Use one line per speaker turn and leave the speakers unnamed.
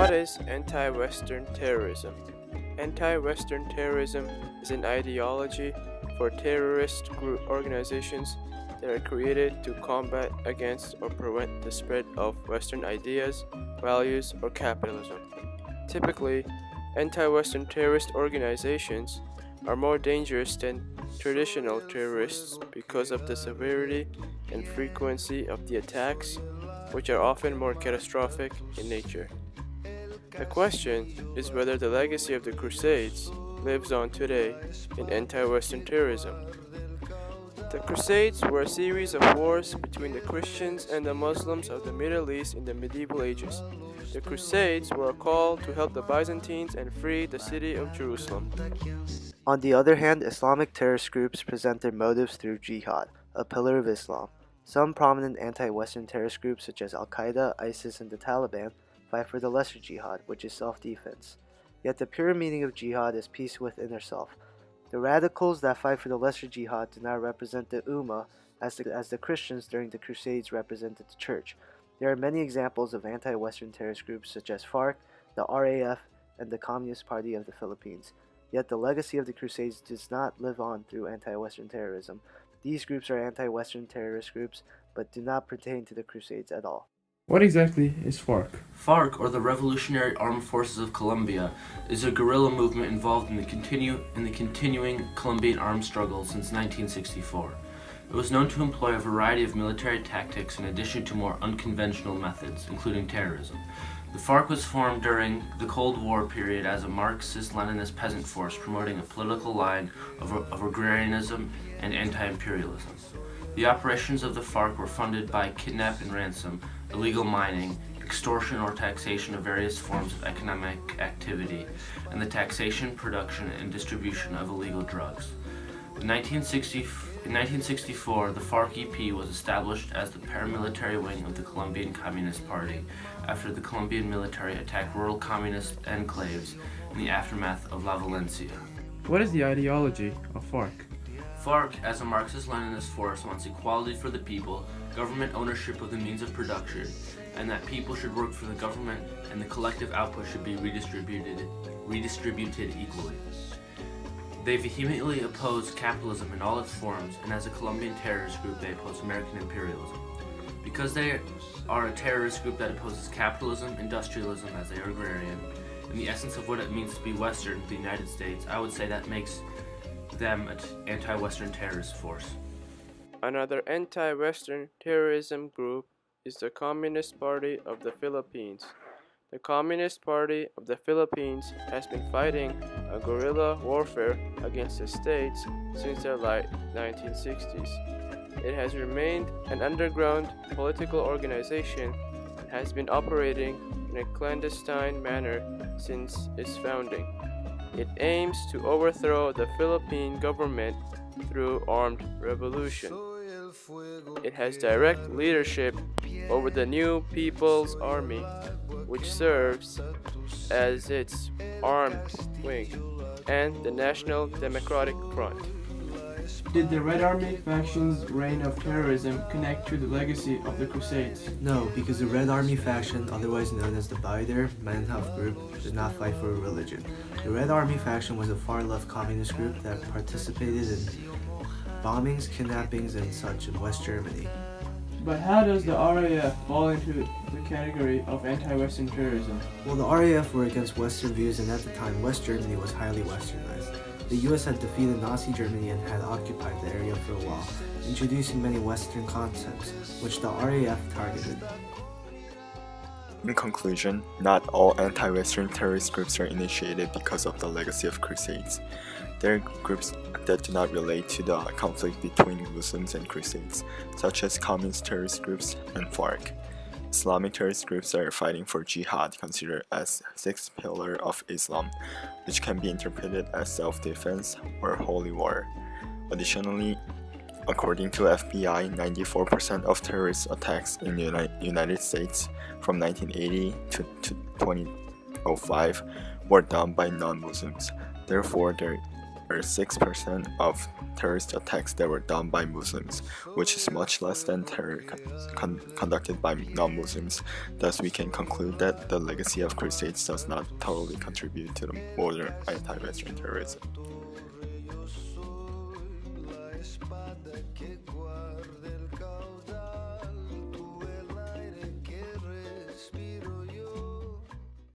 What is anti-Western terrorism? Anti-Western terrorism is an ideology for terrorist group organizations that are created to combat against or prevent the spread of Western ideas, values, or capitalism. Typically, anti-Western terrorist organizations are more dangerous than traditional terrorists because of the severity and frequency of the attacks, which are often more catastrophic in nature. The question is whether the legacy of the Crusades lives on today in anti-Western terrorism. The Crusades were a series of wars between the Christians and the Muslims of the Middle East in the medieval ages. The Crusades were a call to help the Byzantines and free the city of Jerusalem.
On the other hand, Islamic terrorist groups present their motives through jihad, a pillar of Islam. Some prominent anti-Western terrorist groups such as Al-Qaeda, ISIS, and the Taliban fight for the lesser jihad, which is self-defense. Yet the pure meaning of jihad is peace with inner self. The radicals that fight for the lesser jihad do not represent the Ummah as the Christians during the Crusades represented the Church. There are many examples of anti-Western terrorist groups such as FARC, the RAF, and the Communist Party of the Philippines. Yet the legacy of the Crusades does not live on through anti-Western terrorism. These groups are anti-Western terrorist groups, but do not pertain to the Crusades at all.
What exactly is FARC?
FARC, or the Revolutionary Armed Forces of Colombia, is a guerrilla movement involved in the continuing Colombian armed struggle since 1964. It was known to employ a variety of military tactics in addition to more unconventional methods, including terrorism. The FARC was formed during the Cold War period as a Marxist-Leninist peasant force promoting a political line of agrarianism and anti-imperialism. The operations of the FARC were funded by kidnap and ransom, illegal mining, extortion or taxation of various forms of economic activity, and the taxation, production, and distribution of illegal drugs. In 1964, the FARC-EP was established as the paramilitary wing of the Colombian Communist Party after the Colombian military attacked rural communist enclaves in the aftermath of La Valencia.
What is the ideology of FARC?
FARC, as a Marxist-Leninist force, wants equality for the people, government ownership of the means of production, and that people should work for the government and the collective output should be redistributed equally. They vehemently oppose capitalism in all its forms, and as a Colombian terrorist group, they oppose American imperialism. Because they are a terrorist group that opposes capitalism, industrialism, as they are agrarian, and the essence of what it means to be Western, the United States, I would say that makes them an anti-Western terrorist force.
Another anti-Western terrorism group is the Communist Party of the Philippines. The Communist Party of the Philippines has been fighting a guerrilla warfare against the states since the late 1960s. It has remained an underground political organization and has been operating in a clandestine manner since its founding. It aims to overthrow the Philippine government through armed revolution. It has direct leadership over the New People's Army, which serves as its armed wing, and the National Democratic Front.
Did the Red Army faction's reign of terrorism connect to the legacy of the Crusades?
No, because the Red Army faction, otherwise known as the Baader Mannhaft group, did not fight for a religion. The Red Army faction was a far-left communist group that participated in bombings, kidnappings, and such in West Germany.
But how does the RAF fall into the category of anti-Western terrorism?
Well, the RAF were against Western views, and at the time, West Germany was highly Westernized. The US had defeated Nazi Germany and had occupied the area for a while, introducing many Western concepts, which the RAF targeted.
In conclusion, not all anti-Western terrorist groups are initiated because of the legacy of Crusades. There are groups that do not relate to the conflict between Muslims and Crusades, such as communist terrorist groups and FARC. Islamic terrorist groups are fighting for jihad, considered as sixth pillar of Islam, which can be interpreted as self-defense or holy war. Additionally, according to FBI, 94% of terrorist attacks in the United States from 1980 to 2005 were done by non-Muslims. Therefore, there or 6% of terrorist attacks that were done by Muslims, which is much less than terror conducted by non-Muslims. Thus, we can conclude that the legacy of Crusades does not totally contribute to the modern anti-Western terrorism.